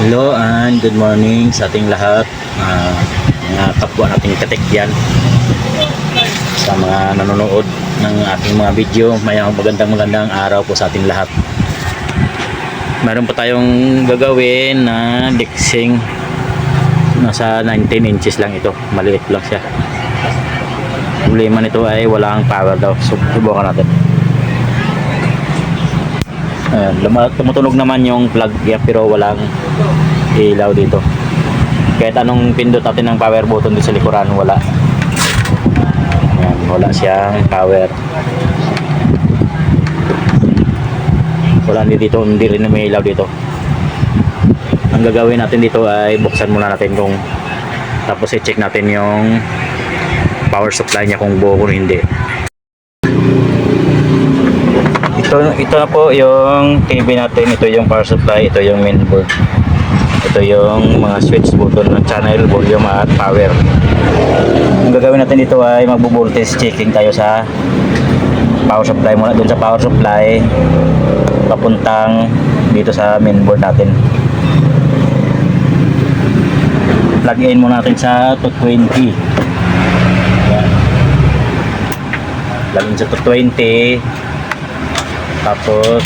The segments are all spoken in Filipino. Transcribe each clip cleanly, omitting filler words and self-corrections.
Hello and good morning sa ating lahat, mga kapwa nating katek dyan, sa mga nanonood ng ating mga video. May magandang araw po sa ating lahat. Meron pa tayong gagawin na dixing. Nasa 19 inches lang ito, maliit lang siya. Problema nito ay walang power daw, so subukan natin. Tumutunog naman yung plug niya pero walang ilaw dito. Kahit anong pindot natin ng power button dito sa likuran, wala. Ayan, wala siyang power. Wala dito, hindi rin may ilaw dito. Ang gagawin natin dito ay buksan muna natin kung, tapos i-check natin yung power supply niya kung buo kung hindi. Ito na po yung TV natin, ito yung power supply, ito yung mainboard. Ito yung mga switch button ng channel, volume at power. Ang gagawin natin dito ay magbo-voltage checking tayo sa power supply muna, dun sa power supply papuntang dito sa mainboard natin. Plug in muna natin sa 220. Yan. Plug in sa 220. Tapos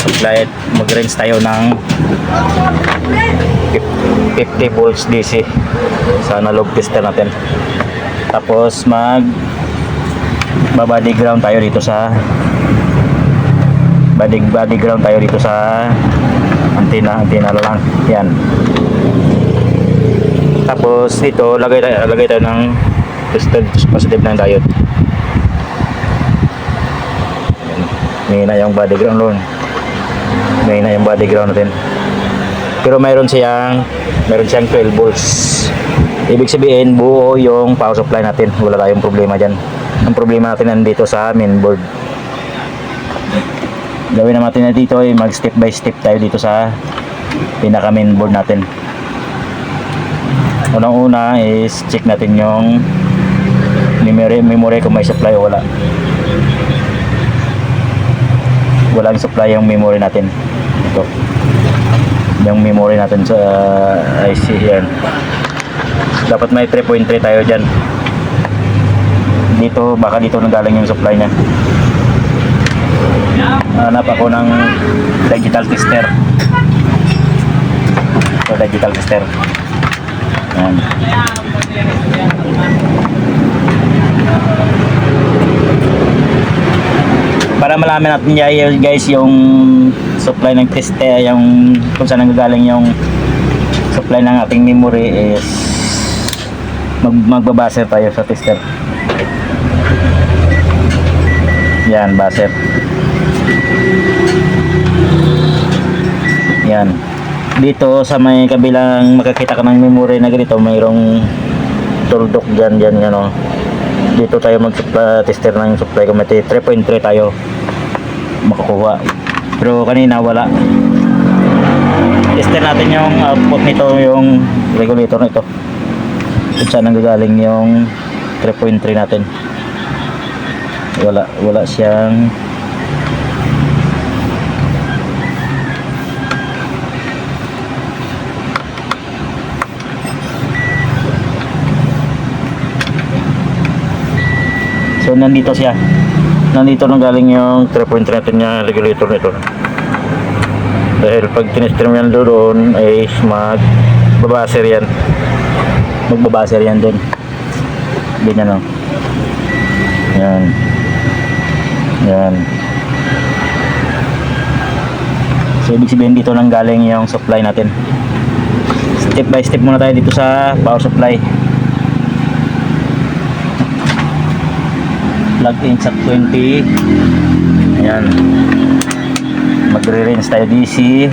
supply, mag-range tayo ng 50 volts DC sa analog tester natin. Tapos body ground tayo dito sa body ground tayo dito sa antena lang yan. Tapos dito lagay tayo ng tester positive ng diode. May na yung body ground doon. May na yung body ground natin. Pero mayroon siyang 12 volts. Ibig sabihin buo yung power supply natin. Wala tayong problema diyan. Ang problema natin nandito sa mainboard. Gawin natin na dito ay mag step by step tayo dito sa pinaka mainboard natin. Unang-una is check natin yung memory kung may supply o wala. Walang supply yung memory natin. Ito yung memory natin sa IC yan. Dapat may 3.3 tayo dyan. Dito, baka dito nanggaling yung supply nya. Hanap ako ng digital tester. Ito digital tester yan. Para malaman natin guys yung supply ng tester, yung kung saan nanggagaling yung supply ng ating memory is magbabaser tayo sa tester. Yan, baser. Yan. Dito sa may kabilang makakita ka ng memory na ganito, mayroong tuldok dyan, ano. Dito tayo mag-tester ng supply kung may 3.3 tayo makukuha. Pero kanina wala. Tester natin yung output nito, yung regulator nito. Kung saan nanggagaling yung 3.3 natin. Wala siyang so nandito siya. Nandito nang galing yung 3.3 natin niya regulator nito. Dahil pag tinester mo yan doon ay magbabaser yan. Magbabaser yan doon. Ganyan o. Yan. Yan. So ibig sabihin dito nang galing yung supply natin. Step by step muna tayo dito sa power supply. Plug in sa 20. Ayan. Magre-range tayo DC.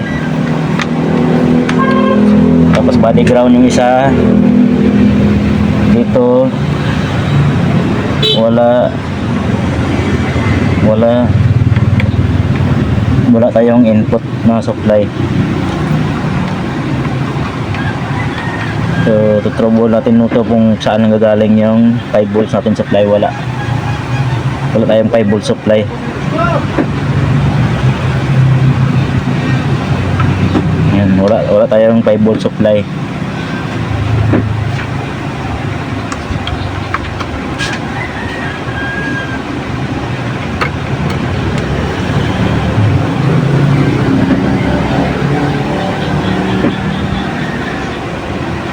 Tapos body ground yung isa. Dito wala tayong input na supply. So tutrobol natin nito kung saan nanggagaling yung 5 volts natin supply. Wala tayong 5 volt supply. Yan, Wala tayong 5 volt supply.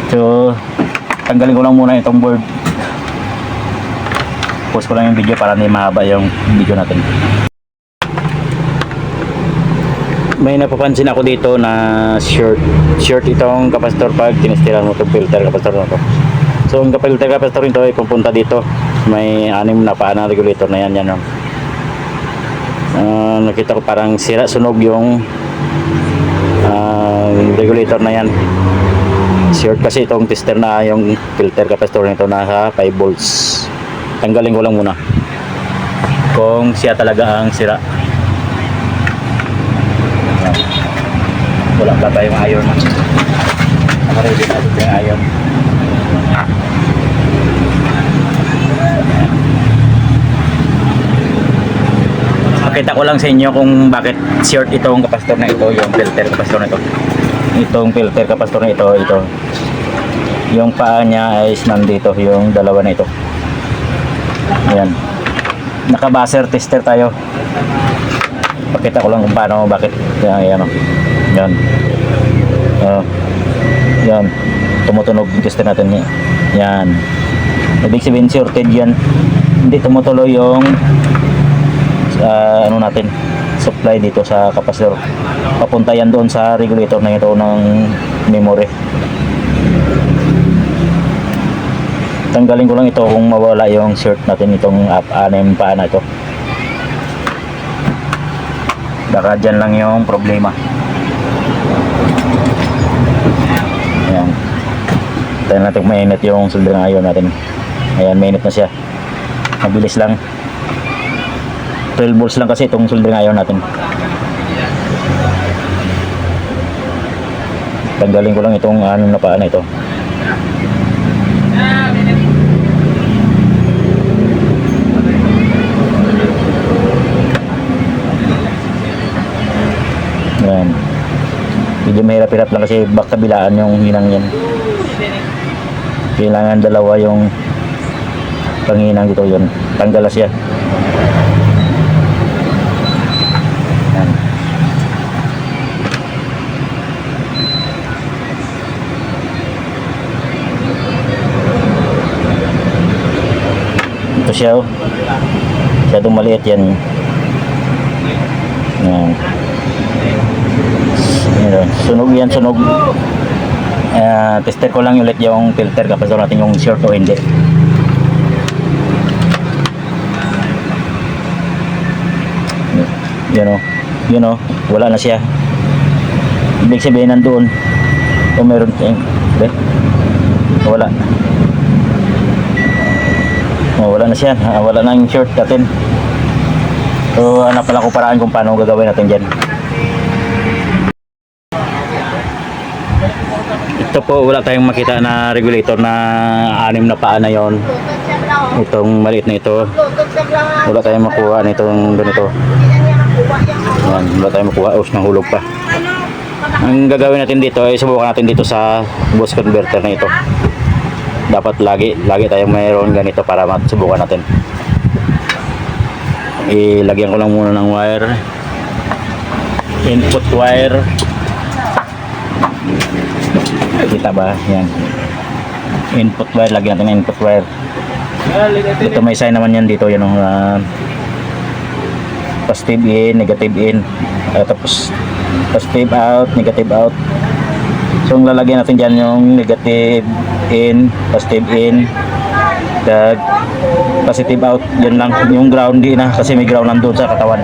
So, tanggalin ko lang muna itong board. Post ko lang yung video para hindi mahaba yung video natin. May napapansin ako dito na short itong kapasitor pag tinestiran mo itong filter kapasitor na to. So, ang filter kapasitor nito ay pupunta dito. May 6 na paa na regulator na yan. Nakita ko parang sira, sunog yung regulator na yan. Short kasi itong tester na yung filter capacitor nito nasa 5 volts. Tanggalin ko lang muna kung siya talaga ang sira. Wala pa tayong iron. Nakaready natin yung iron. Makita ko lang sa inyo kung bakit short itong capacitor na ito, yung filter capacitor na ito. Itong filter capacitor na ito. Yung paa niya ay nandito, yung dalawa na ito. Ayan. Naka-buzzer tester tayo. Pakita ko lang kung paano, bakit. Ayan. Yan. Yan. Tumutunog yung tester natin. Yan. Ibig sabihin shorted yan. Hindi tumutuloy yung ano natin, supply dito sa capacitor. Papunta yan doon sa regulator na ito ng memory. Tanggalin ko lang ito kung mawala yung short natin itong 6 paa na ito. Baka dyan lang yung problema. Ayan. Tayo natin mainit yung soldering iron natin. Ayan, mainit na siya. Mabilis lang. 12 volts lang kasi itong soldering iron natin. Tanggalin ko lang itong 6 na paa na ito. Ayan. Medyo mahirap-hirap lang kasi back kabilaan yung hinang yan. Kailangan dalawa yung panghinang dito yun. Tanggal na siya. Ayan. Ito siya, oh. Masyadong maliit yan. Ayan. Sunog yan, sunog. Tester ko lang ulit yung filter kapag natin yung short o hindi. Yun o, wala na siya. Ibig sabihin nandoon o meron wala. Wala na siya, wala na yung short natin. So hanap pala ko paraan kung paano gagawin natin dyan. Ito po, wala tayong makita na regulator na 6 na paa na yon. Itong maliit na ito, wala tayong makuha nitong ganito. Yan, wala tayong makuha. Nahulog pa. Ang gagawin natin dito ay subukan natin dito sa boost converter na ito. Dapat lagi tayong mayroon ganito para masubukan natin. Ilagyan ko lang muna ng wire, input wire. Kita ba? Yan. Input wire, lagyan natin ng input wire. Ito may sign naman yan dito, yan ang positive in, negative in. Tapos positive out, negative out. So ang lalagyan natin dyan yung negative in, positive in, positive out. Yan lang, yung ground di na kasi may ground nandun sa katawan.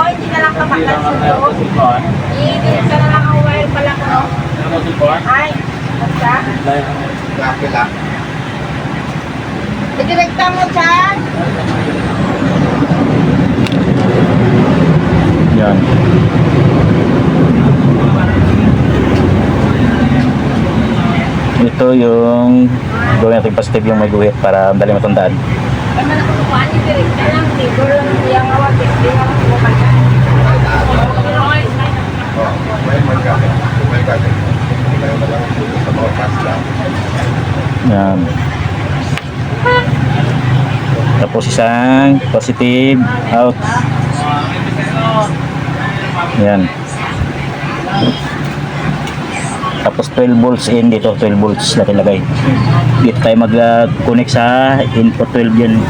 Hindi na lang kapakal sa hindi ka na lang ang wire pala ko. Ay, basta? Laki lang. Idirekta mo dyan. Yan. Ito yung gawin natin positive yung may guhit para dali matandaan. Kaya na kung kuhaan, idirekta lang. Siguro lang yung awag. Yan. Tapos isang positive out. Yan. Tapos 12 volts in dito, 12 volts natin lagay. Dito tayo mag-connect sa input 12 yan.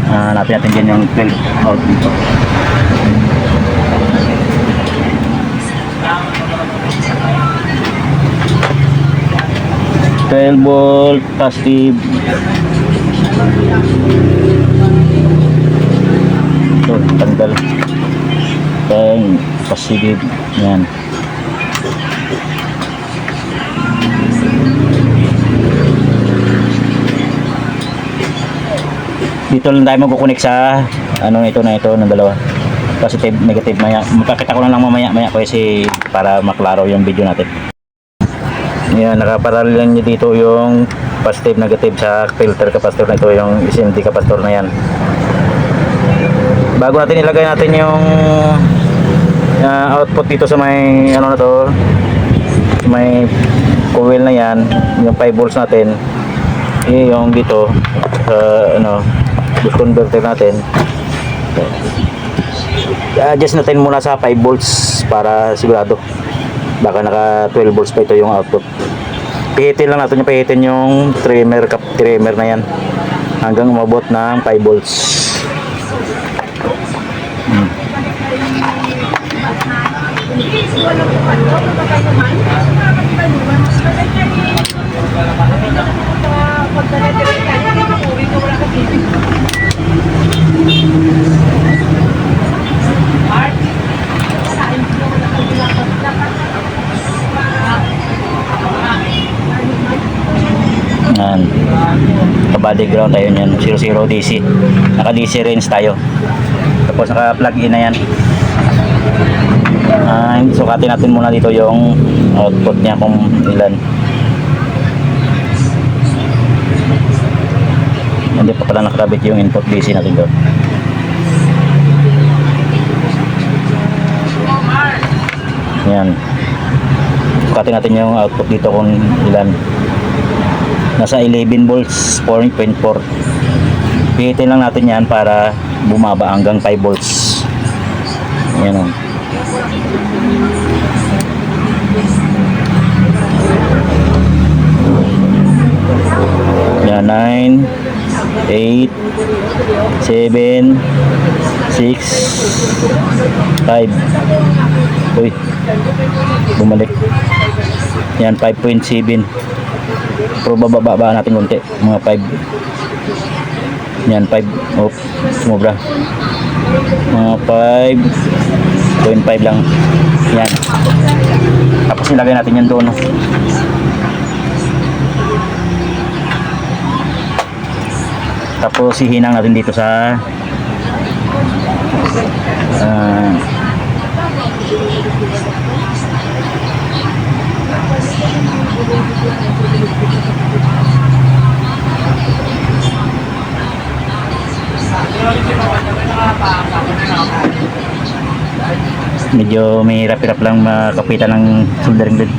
Hanapin natin dyan yung 12 out dito. Volt positive. Ito, tanggal. Positive. Yan. Dito lang tayo magkukunik sa ano ito na ito ng dalawa. Positive, negative. Maya, magpakita ko na lang mamaya kasi para maklaro yung video natin. Yan, nakaparallel lang nyo dito yung positive, negative sa filter capacitor na ito, yung SMD capacitor na yan. Bago natin ilagay natin yung output dito sa may ano na to, may coil na yan, yung 5 volts natin, yung dito sa boost converter natin, adjust natin muna sa 5 volts para sigurado. Baka naka 12 volts pa ito yung output. Pihitin lang natin yung trimmer na yan hanggang umabot ng 5 volts. Yan. Kabady ground tayo yan. 00 DC. Naka DC range tayo. Tapos naka plug in na yan. Sukatin natin muna dito yung output niya kung ilan. Hindi pa pala nakakabit yung input DC natin doon. Yan. Sukatin natin yung output dito kung ilan. Nasa 11 volts 4.4. Pihitin lang natin yan para bumaba hanggang 5 volts. Yan o. Yan, 9 8 7 6 5. Uy, bumalik. Yan, 5.7. Pero bababa natin konti, mga 5. Yan, 5. Oh, sumobra. Mga 5.5 lang. Yan. Tapos ilagay natin yan doon. Tapos hihinang natin dito sa medyo may hirap-hirap lang makapitan ng soldering lead.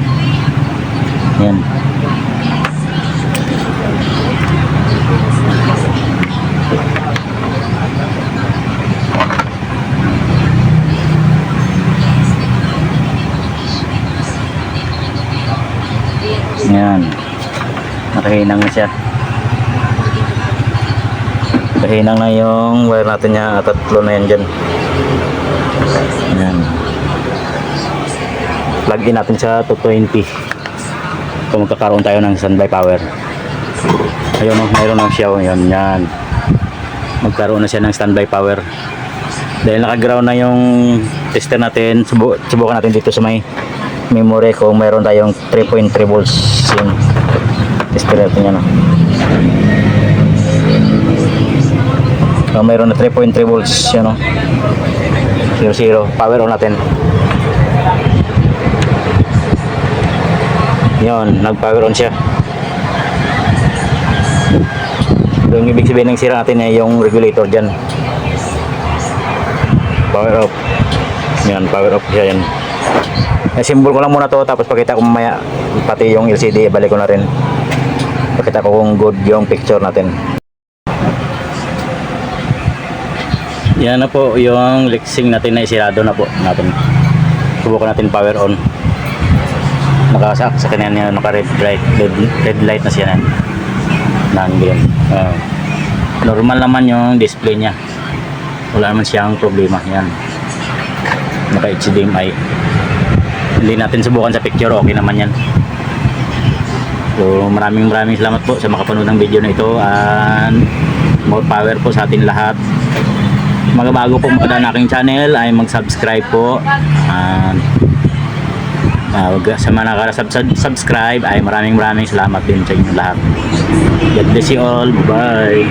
Yan. Yan. Nakahinang na siya. Nakahinang na yung wire natin niya at tatlo na yan dyan. Yan. Plug in natin sa 220. Kung magkakaroon tayo ng standby power. Ayun o, mayroon na siya. Yan, yan. Magkaroon na siya ng standby power. Dahil nakaground na yung tester natin, subukan natin dito sa may memory kung mayroon tayong 3.3 volts yung tester natin yan. Mayroon na 3.3 volts yan o. 00. Power on natin. Yun, nag-power on siya. Yung ibig sabihin ng sira natin ay yung regulator dyan. Power off. Yan, power off siya yan. Symbol ko lang muna to, tapos pakita ko mamaya pati yung LCD, balik ko na rin. Pakita ko kung good yung picture natin. Yan na po yung lexing natin na isirado na po natin. Subukan natin power on. Nakasak sa kanya niya, naka red light na siya na. Nandiyan. Normal naman yung display niya. Wala naman siyang problema. Yan. Naka HDMI. Hindi natin subukan sa picture, okay naman yan. So maraming salamat po sa makapanood ng video na ito, and more power po sa atin lahat. Mga bago po makadaan aking channel ay mag-subscribe po, and sa mga nakaka-subscribe ay maraming salamat din sa inyo lahat. God bless you all, bye bye.